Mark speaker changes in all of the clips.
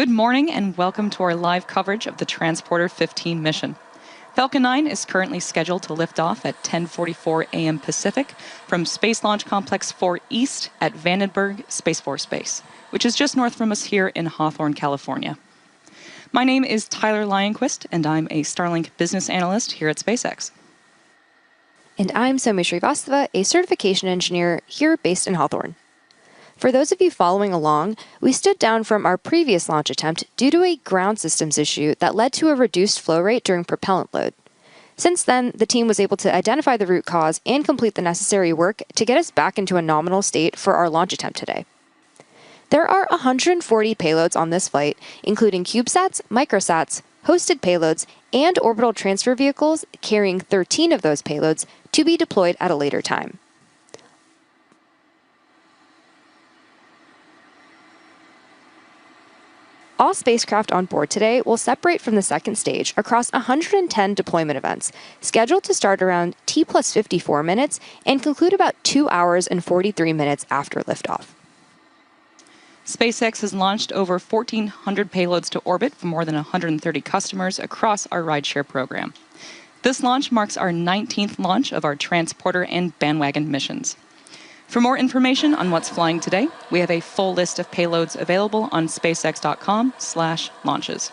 Speaker 1: Good morning and welcome to our live coverage of the Transporter-15 mission. Falcon 9 is currently scheduled to lift off at 10:44 a.m. Pacific from Space Launch Complex 4 East at Vandenberg Space Force Base, which is just north from us here in Hawthorne, California. My name is Tyler Lionquist, and I'm a Starlink business analyst here at SpaceX.
Speaker 2: And I'm Soumi Srivastava, a certification engineer here based in Hawthorne. For those of you following along, we stood down from our previous launch attempt due to a ground systems issue that led to a reduced flow rate during propellant load. Since then, the team was able to identify the root cause and complete the necessary work to get us back into a nominal state for our launch attempt today. There are 140 payloads on this flight, including CubeSats, microsats, hosted payloads, and orbital transfer vehicles carrying 13 of those payloads to be deployed at a later time. All spacecraft on board today will separate from the second stage across 110 deployment events, scheduled to start around T+54 minutes and conclude about 2 hours and 43 minutes after liftoff.
Speaker 1: SpaceX has launched over 1,400 payloads to orbit for more than 130 customers across our rideshare program. This launch marks our 19th launch of our transporter and bandwagon missions. For more information on what's flying today, we have a full list of payloads available on spacex.com/launches.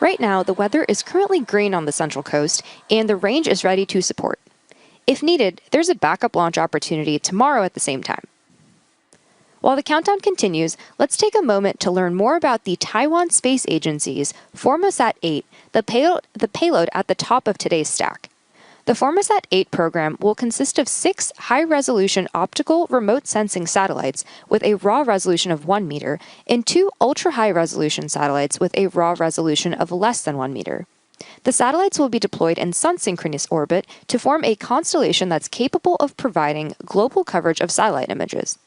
Speaker 2: Right now, the weather is currently green on the Central Coast, and the range is ready to support. If needed, there's a backup launch opportunity tomorrow at the same time. While the countdown continues, let's take a moment to learn more about the Taiwan Space Agency's Formosat 8, the payload at the top of today's stack. The Formosat 8 program will consist of 6 high-resolution optical remote sensing satellites with a raw resolution of 1 meter and 2 ultra-high-resolution satellites with a raw resolution of less than 1 meter. The satellites will be deployed in sun-synchronous orbit to form a constellation that's capable of providing global coverage of satellite images.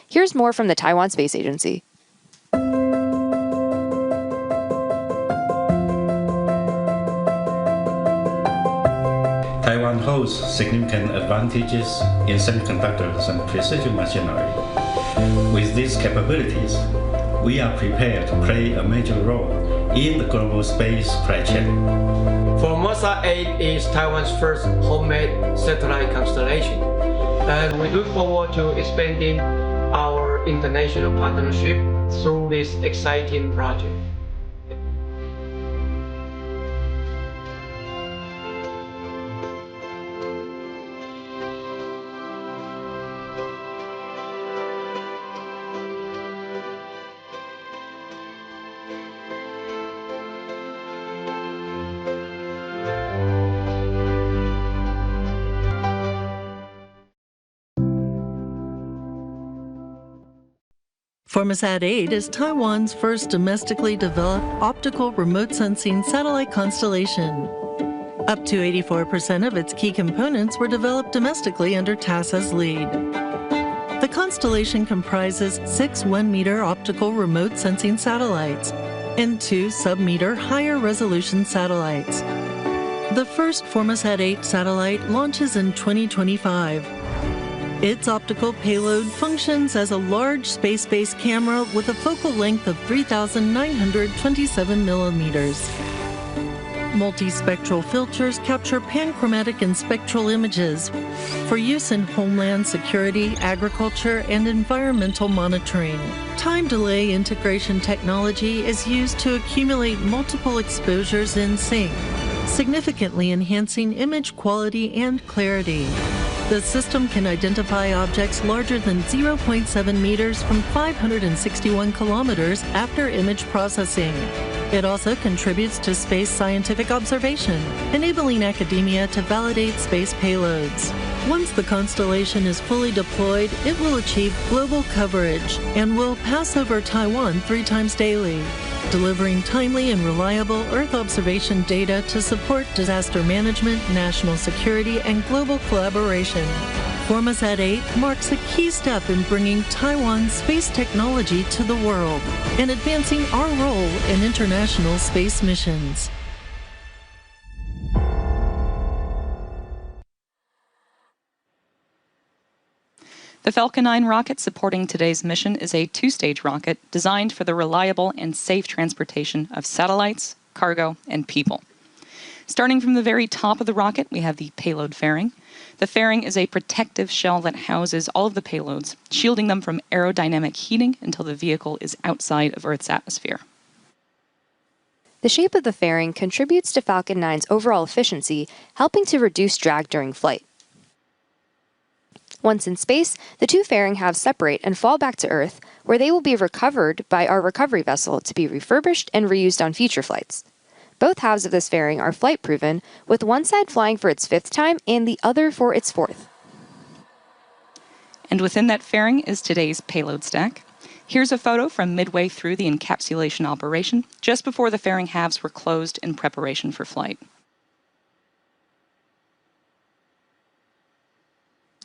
Speaker 2: Here's more from the Taiwan Space Agency.
Speaker 3: Taiwan holds significant advantages in semiconductors and precision machinery. With these capabilities, we are prepared to play a major role in the global space supply chain.
Speaker 4: Formosat 8 is Taiwan's first homemade satellite constellation, and we look forward to expanding our international partnership through this exciting project.
Speaker 5: Formosat 8 is Taiwan's first domestically developed optical remote sensing satellite constellation. Up to 84% of its key components were developed domestically under TASA's lead. The constellation comprises 6 1-meter optical remote sensing satellites and 2 sub-meter higher resolution satellites. The first Formosat 8 satellite launches in 2025. Its optical payload functions as a large space-based camera with a focal length of 3,927 millimeters. Multispectral filters capture panchromatic and spectral images for use in homeland security, agriculture, and environmental monitoring. Time delay integration technology is used to accumulate multiple exposures in sync, significantly enhancing image quality and clarity. The system can identify objects larger than 0.7 meters from 561 kilometers after image processing. It also contributes to space scientific observation, enabling academia to validate space payloads. Once the constellation is fully deployed, it will achieve global coverage and will pass over Taiwan 3 times daily, delivering timely and reliable Earth observation data to support disaster management, national security, and global collaboration. Formosat 8 marks a key step in bringing Taiwan's space technology to the world and advancing our role in international space missions.
Speaker 1: The Falcon 9 rocket supporting today's mission is a two-stage rocket designed for the reliable and safe transportation of satellites, cargo, and people. Starting from the very top of the rocket, we have the payload fairing. The fairing is a protective shell that houses all of the payloads, shielding them from aerodynamic heating until the vehicle is outside of Earth's atmosphere.
Speaker 2: The shape of the fairing contributes to Falcon 9's overall efficiency, helping to reduce drag during flight. Once in space, the two fairing halves separate and fall back to Earth, where they will be recovered by our recovery vessel to be refurbished and reused on future flights. Both halves of this fairing are flight-proven, with one side flying for its 5th time and the other for its 4th.
Speaker 1: And within that fairing is today's payload stack. Here's a photo from midway through the encapsulation operation, just before the fairing halves were closed in preparation for flight.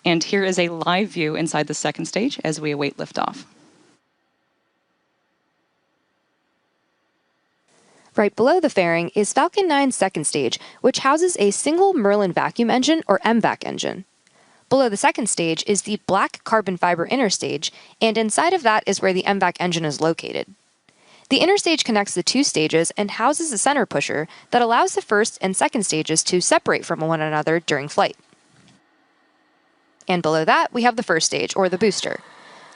Speaker 1: And here is a live view inside the second stage as we await liftoff.
Speaker 2: Right below the fairing is Falcon 9's second stage, which houses a single Merlin vacuum engine, or MVAC engine. Below the second stage is the black carbon fiber inner stage, and inside of that is where the MVAC engine is located. The inner stage connects the two stages and houses a center pusher that allows the first and second stages to separate from one another during flight. And below that, we have the first stage, or the booster.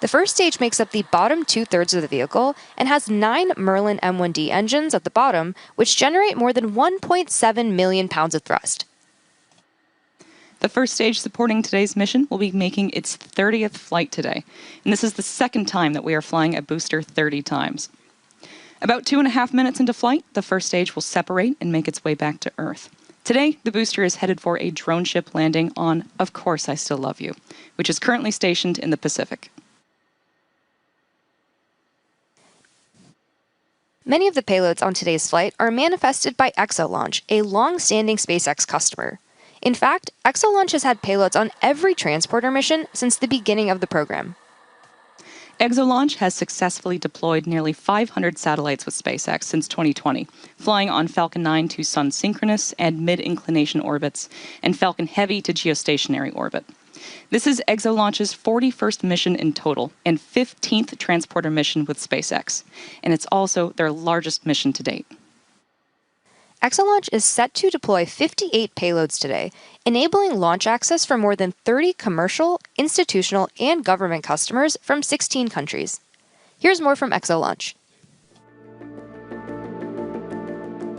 Speaker 2: The first stage makes up the bottom 2/3 of the vehicle and has 9 Merlin M1D engines at the bottom, which generate more than 1.7 million pounds of thrust.
Speaker 1: The first stage supporting today's mission will be making its 30th flight today, and this is the second time that we are flying a booster 30 times. About 2.5 minutes into flight, the first stage will separate and make its way back to Earth. Today, the booster is headed for a drone ship landing on Of Course I Still Love You, which is currently stationed in the Pacific.
Speaker 2: Many of the payloads on today's flight are manifested by ExoLaunch, a long-standing SpaceX customer. In fact, ExoLaunch has had payloads on every transporter mission since the beginning of the program.
Speaker 1: ExoLaunch has successfully deployed nearly 500 satellites with SpaceX since 2020, flying on Falcon 9 to sun-synchronous and mid-inclination orbits, and Falcon Heavy to geostationary orbit. This is ExoLaunch's 41st mission in total and 15th transporter mission with SpaceX, and it's also their largest mission to date.
Speaker 2: ExoLaunch is set to deploy 58 payloads today, enabling launch access for more than 30 commercial, institutional, and government customers from 16 countries. Here's more from ExoLaunch.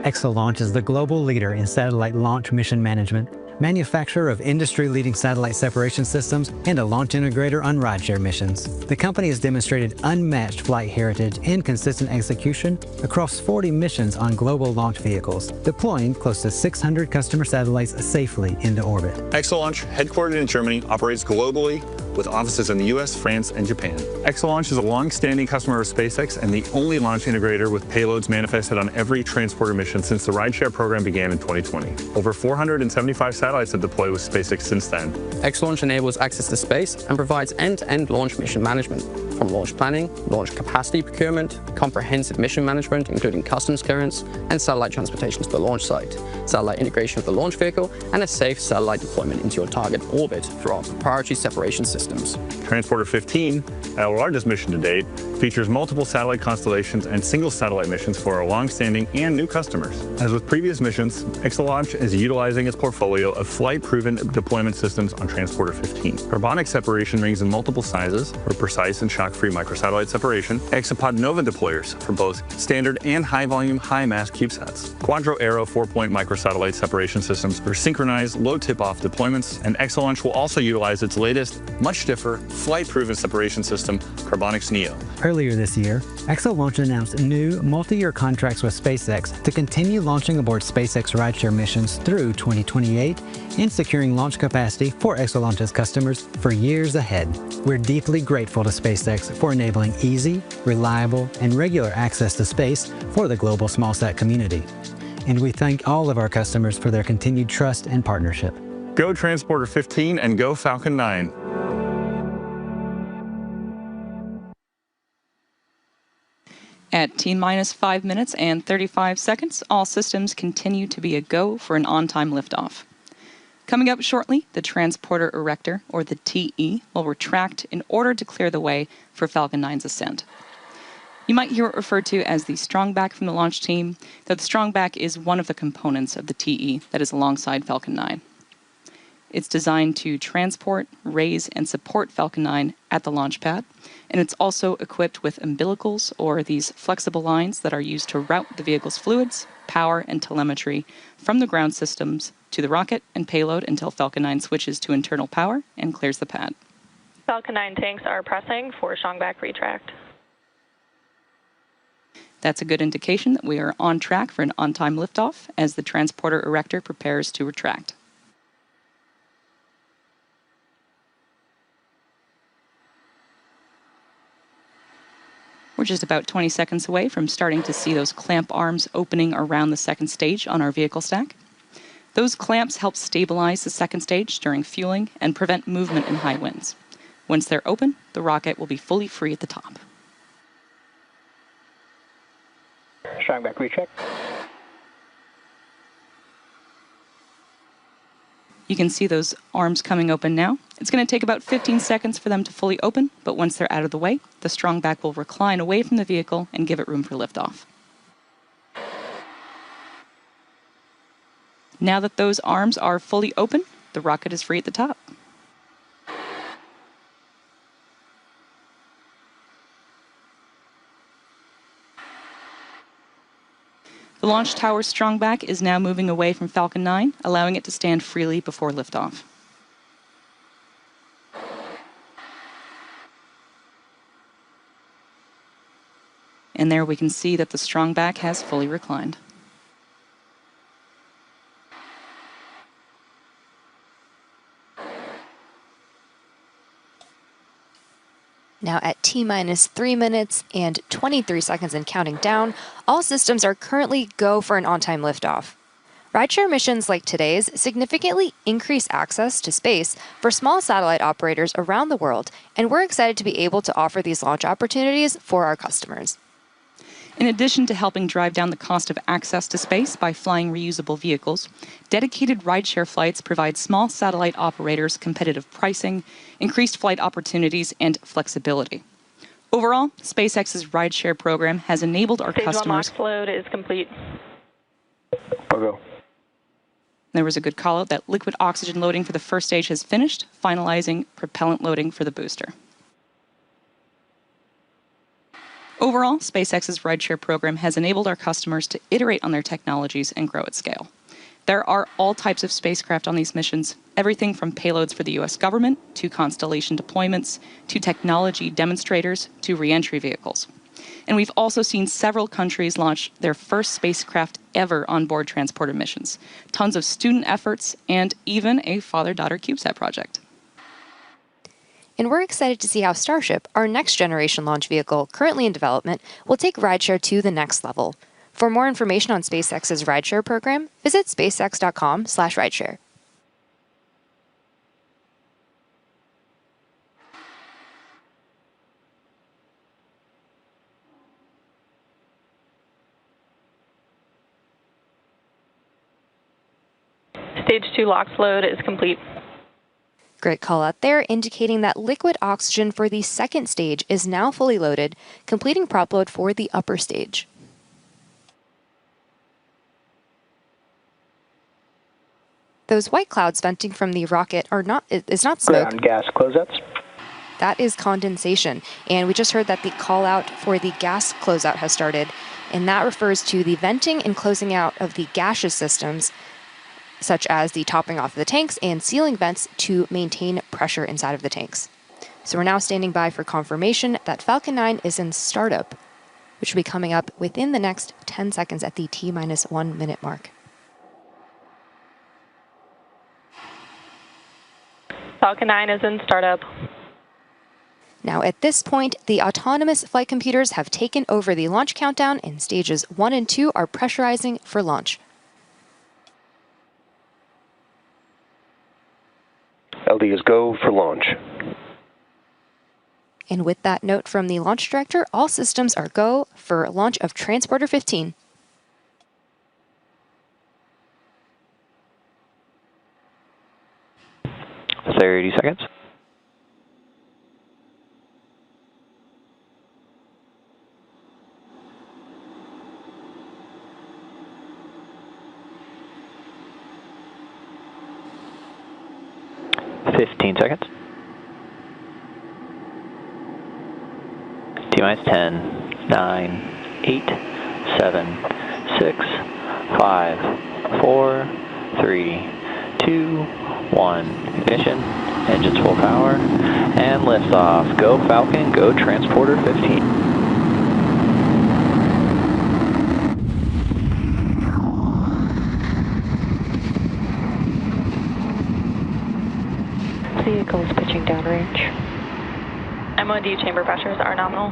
Speaker 6: ExoLaunch is the global leader in satellite launch mission management, manufacturer of industry-leading satellite separation systems, and a launch integrator on rideshare missions. The company has demonstrated unmatched flight heritage and consistent execution across 40 missions on global launch vehicles, deploying close to 600 customer satellites safely into orbit.
Speaker 7: ExoLaunch, headquartered in Germany, operates globally with offices in the US, France, and Japan. ExoLaunch is a long-standing customer of SpaceX and the only launch integrator with payloads manifested on every transporter mission since the rideshare program began in 2020. Over 475 satellites have deployed with SpaceX since then.
Speaker 8: ExoLaunch enables access to space and provides end-to-end launch mission management, from launch planning, launch capacity procurement, comprehensive mission management, including customs clearance, and satellite transportation to the launch site, satellite integration of the launch vehicle, and a safe satellite deployment into your target orbit through our proprietary separation systems.
Speaker 7: Transporter-15, our largest mission to date, features multiple satellite constellations and single satellite missions for our long-standing and new customers. As with previous missions, ExoLaunch is utilizing its portfolio of flight-proven deployment systems on Transporter-15. Carbonic separation rings in multiple sizes for precise and shock-free microsatellite separation, Exapod Nova deployers for both standard and high-volume, high-mass CubeSats, Quadro Aero 4-point microsatellite separation systems for synchronized, low tip-off deployments, and ExoLaunch will also utilize its latest, much stiffer, flight-proven separation system, Carbonics Neo.
Speaker 6: Earlier this year, ExoLaunch announced new multi-year contracts with SpaceX to continue launching aboard SpaceX rideshare missions through 2028 and securing launch capacity for ExoLaunch's customers for years ahead. We're deeply grateful to SpaceX for enabling easy, reliable, and regular access to space for the global smallsat community. And we thank all of our customers for their continued trust and partnership.
Speaker 7: Go Transporter-15 and go Falcon 9.
Speaker 1: At T-minus 5 minutes and 35 seconds, all systems continue to be a go for an on-time liftoff. Coming up shortly, the Transporter Erector, or the TE, will retract in order to clear the way for Falcon 9's ascent. You might hear it referred to as the strongback from the launch team, though the strongback is one of the components of the TE that is alongside Falcon 9. It's designed to transport, raise, and support Falcon 9 at the launch pad, and it's also equipped with umbilicals, or these flexible lines that are used to route the vehicle's fluids, power, and telemetry from the ground systems to the rocket and payload until Falcon 9 switches to internal power and clears the pad.
Speaker 9: Falcon 9 tanks are pressing for strongback retract.
Speaker 1: That's a good indication that we are on track for an on-time liftoff as the Transporter Erector prepares to retract. We're just about 20 seconds away from starting to see those clamp arms opening around the second stage on our vehicle stack. Those clamps help stabilize the second stage during fueling and prevent movement in high winds. Once they're open, the rocket will be fully free at the top.
Speaker 10: Strongback recheck.
Speaker 1: You can see those arms coming open now. It's going to take about 15 seconds for them to fully open, but once they're out of the way, the strongback will recline away from the vehicle and give it room for liftoff. Now that those arms are fully open, the rocket is free at the top. The launch tower's strongback is now moving away from Falcon 9, allowing it to stand freely before liftoff. And there we can see that the strongback has fully reclined.
Speaker 2: Now at T-minus 3 minutes and 23 seconds and counting down, all systems are currently go for an on-time liftoff. Rideshare missions like today's significantly increase access to space for small satellite operators around the world, and we're excited to be able to offer these launch opportunities for our customers.
Speaker 1: In addition to helping drive down the cost of access to space by flying reusable vehicles, dedicated rideshare flights provide small satellite operators competitive pricing, increased flight opportunities, and flexibility. Overall, SpaceX's rideshare program has enabled our customers...
Speaker 9: Stage 1 LOX load is complete.
Speaker 10: I'll go.
Speaker 1: There was a good call out that liquid oxygen loading for the first stage has finished, finalizing propellant loading for the booster. Overall, SpaceX's rideshare program has enabled our customers to iterate on their technologies and grow at scale. There are all types of spacecraft on these missions, everything from payloads for the US government, to constellation deployments, to technology demonstrators, to re-entry vehicles. And we've also seen several countries launch their first spacecraft ever on board transporter missions, tons of student efforts, and even a father-daughter CubeSat project.
Speaker 2: And we're excited to see how Starship, our next-generation launch vehicle currently in development, will take rideshare to the next level. For more information on SpaceX's rideshare program, visit spacex.com/rideshare.
Speaker 9: Stage 2 LOX load is complete.
Speaker 2: Great call out there, indicating that liquid oxygen for the second stage is now fully loaded, completing prop load for the upper stage. Those white clouds venting from the rocket is not smoke.
Speaker 10: Ground gas closeouts.
Speaker 2: That is condensation. And we just heard that the call out for the gas closeout has started, and that refers to the venting and closing out of the gaseous systems, such as the topping off of the tanks and sealing vents to maintain pressure inside of the tanks. So we're now standing by for confirmation that Falcon 9 is in startup, which will be coming up within the next 10 seconds at the T-minus 1 minute mark.
Speaker 9: Falcon 9 is in startup.
Speaker 2: Now at this point, the autonomous flight computers have taken over the launch countdown, and stages 1 and 2 are pressurizing for launch.
Speaker 10: LD is go for launch.
Speaker 2: And with that note from the launch director, all systems are go for launch of Transporter-15.
Speaker 10: 30 seconds. Fifteen seconds. T-minus 10, 9, 8, 7, 6, 5, 4, 3, 2, 1. Ignition, engines full power, and liftoff. Go Falcon, go Transporter-15.
Speaker 11: Vehicles pitching downrange.
Speaker 9: MOD chamber pressures are nominal.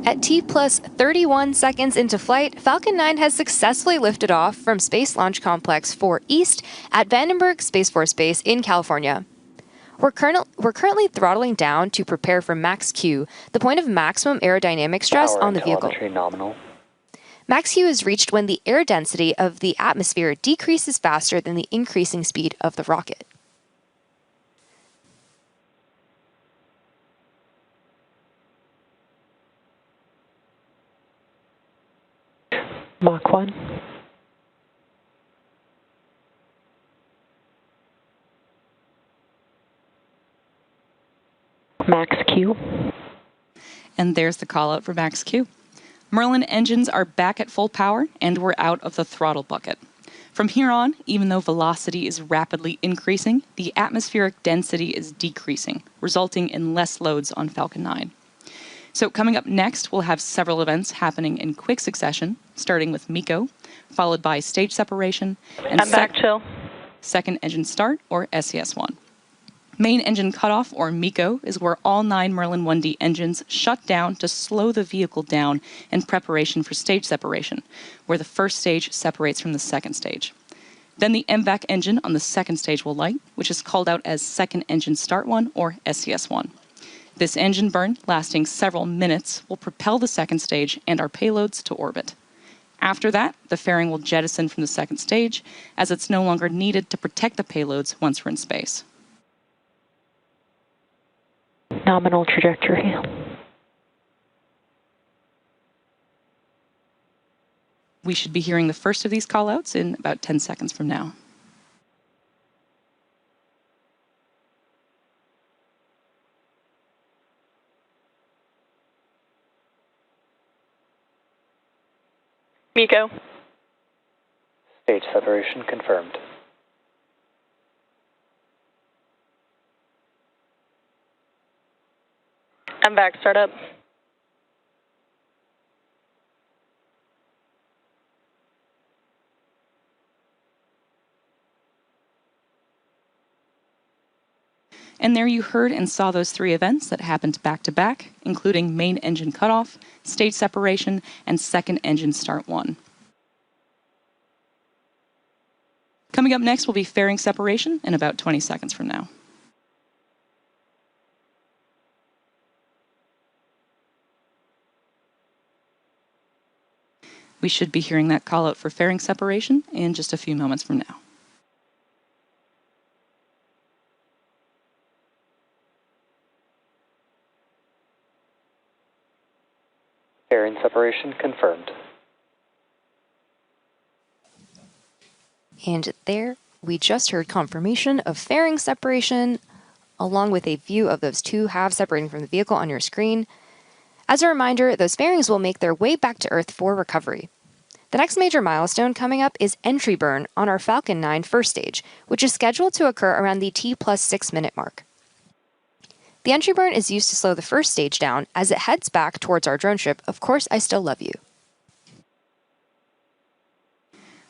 Speaker 2: At T plus 31 seconds into flight, Falcon 9 has successfully lifted off from Space Launch Complex 4 East at Vandenberg Space Force Base in California. We're currently throttling down to prepare for max Q, the point of maximum aerodynamic stress on the vehicle.
Speaker 10: Nominal.
Speaker 2: Max Q is reached when the air density of the atmosphere decreases faster than the increasing speed of the rocket.
Speaker 11: Mach 1. Max Q.
Speaker 1: And there's the call out for max Q. Merlin engines are back at full power and we're out of the throttle bucket. From here on, even though velocity is rapidly increasing, the atmospheric density is decreasing, resulting in less loads on Falcon 9. So coming up next, we'll have several events happening in quick succession, starting with MECO, followed by stage separation, and second engine start, or SES-1. Main engine cutoff, or MECO, is where all 9 Merlin 1D engines shut down to slow the vehicle down in preparation for stage separation, where the first stage separates from the second stage. Then the MVAC engine on the second stage will light, which is called out as second engine start 1, or SES-1. This engine burn, lasting several minutes, will propel the second stage and our payloads to orbit. After that, the fairing will jettison from the second stage, as it's no longer needed to protect the payloads once we're in space.
Speaker 11: Nominal trajectory.
Speaker 1: We should be hearing the first of these callouts in about 10 seconds from now.
Speaker 9: MECO.
Speaker 10: Stage separation confirmed.
Speaker 9: MVAC startup.
Speaker 1: And there you heard and saw those 3 events that happened back to back, including main engine cutoff, stage separation, and second engine start 1. Coming up next will be fairing separation in about 20 seconds from now. We should be hearing that call out for fairing separation in just a few moments from now.
Speaker 10: Fairing separation confirmed.
Speaker 2: And there, we just heard confirmation of fairing separation, along with a view of those 2 halves separating from the vehicle on your screen. As a reminder, those fairings will make their way back to Earth for recovery. The next major milestone coming up is entry burn on our Falcon 9 first stage, which is scheduled to occur around the T plus 6 minute mark. The entry burn is used to slow the first stage down as it heads back towards our drone ship, Of Course I Still Love You.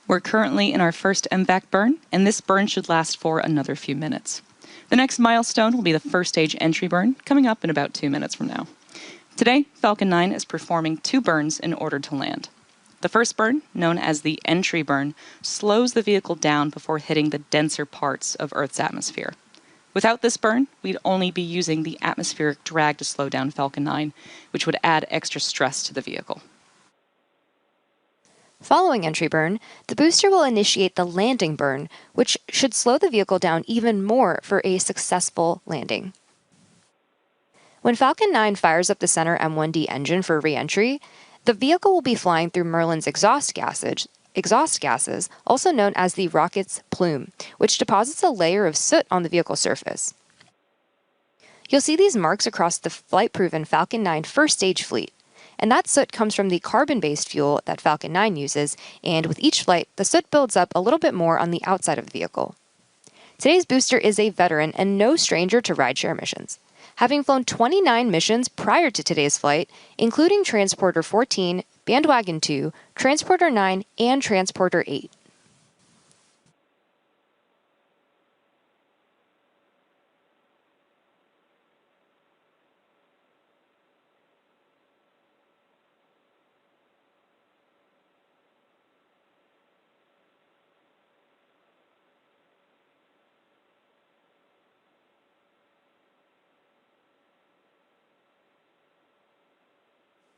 Speaker 1: We're currently in our first MVAC burn, and this burn should last for another few minutes. The next milestone will be the first stage entry burn, coming up in about 2 minutes from now. Today, Falcon 9 is performing 2 burns in order to land. The first burn, known as the entry burn, slows the vehicle down before hitting the denser parts of Earth's atmosphere. Without this burn, we'd only be using the atmospheric drag to slow down Falcon 9, which would add extra stress to the vehicle.
Speaker 2: Following entry burn, the booster will initiate the landing burn, which should slow the vehicle down even more for a successful landing. When Falcon 9 fires up the center M1D engine for re-entry, the vehicle will be flying through Merlin's exhaust gases, also known as the rocket's plume, which deposits a layer of soot on the vehicle surface. You'll see these marks across the flight-proven Falcon 9 first stage fleet, and that soot comes from the carbon-based fuel that Falcon 9 uses, and with each flight, the soot builds up a little bit more on the outside of the vehicle. Today's booster is a veteran and no stranger to rideshare missions, having flown 29 missions prior to today's flight, including Transporter-15, Bandwagon 2, Transporter 9, and Transporter 8.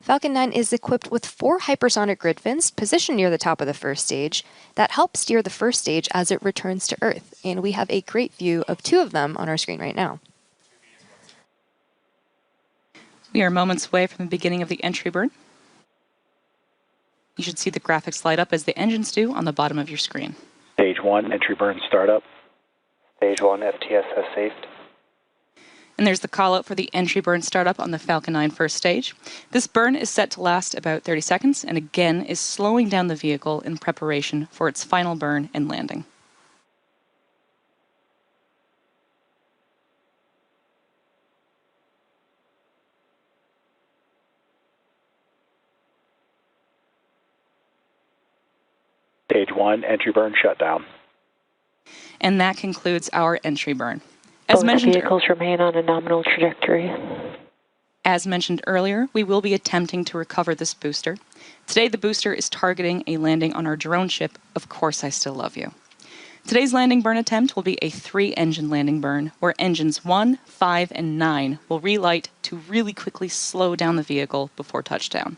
Speaker 2: Falcon 9 is equipped with 4 hypersonic grid fins positioned near the top of the first stage that help steer the first stage as it returns to Earth, and we have a great view of 2 of them on our screen right now.
Speaker 1: We are moments away from the beginning of the entry burn. You should see the graphics light up as the engines do on the bottom of your screen.
Speaker 10: Stage 1, entry burn startup. Stage 1, FTS has safed.
Speaker 1: And there's the call out for the entry burn startup on the Falcon 9 first stage. This burn is set to last about 30 seconds and again is slowing down the vehicle in preparation for its final burn and landing.
Speaker 10: Stage 1, entry burn shutdown.
Speaker 1: And that concludes our entry burn.
Speaker 11: Both vehicles remain on a nominal trajectory.
Speaker 1: As mentioned earlier, we will be attempting to recover this booster. Today, the booster is targeting a landing on our drone ship, Of Course I Still Love You. Today's landing burn attempt will be a 3-engine landing burn, where engines 1, 5, and 9 will relight to really quickly slow down the vehicle before touchdown.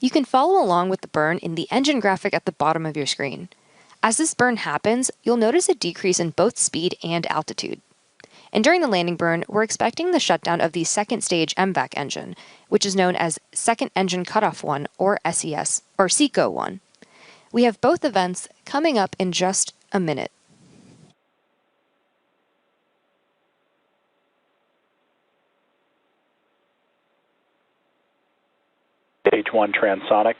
Speaker 2: You can follow along with the burn in the engine graphic at the bottom of your screen. As this burn happens, you'll notice a decrease in both speed and altitude. And during the landing burn, we're expecting the shutdown of the second stage MVAC engine, which is known as Second Engine Cutoff 1, or SES, or SECO 1. We have both events coming up in just a minute.
Speaker 10: Stage 1, transonic.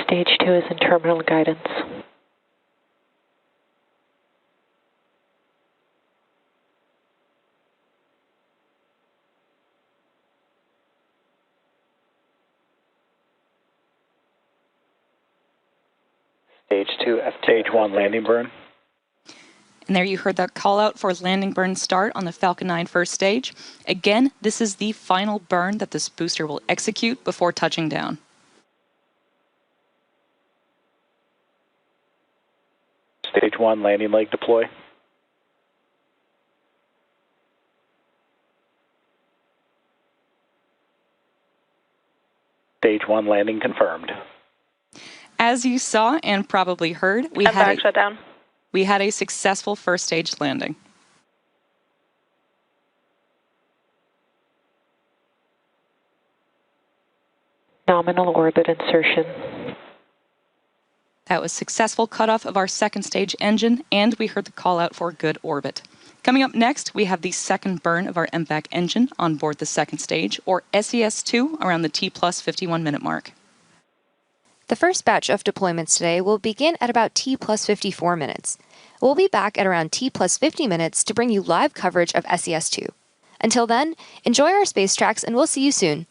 Speaker 11: Stage 2 is in terminal guidance.
Speaker 10: Stage 2, Stage 1, landing burn.
Speaker 1: And there you heard that call out for landing burn start on the Falcon 9 first stage. Again, this is the final burn that this booster will execute before touching down.
Speaker 10: Stage 1, landing leg deploy. Stage 1, landing confirmed.
Speaker 1: As you saw and probably heard, we had a successful first stage landing.
Speaker 11: Nominal orbit insertion.
Speaker 1: That was successful cutoff of our second stage engine, and we heard the call out for good orbit. Coming up next, we have the second burn of our MVAC engine on board the second stage, or SES-2, around the T plus 51 minute mark.
Speaker 2: The first batch of deployments today will begin at about T plus 54 minutes. We'll be back at around T plus 50 minutes to bring you live coverage of SES-2. Until then, enjoy our space tracks and we'll see you soon.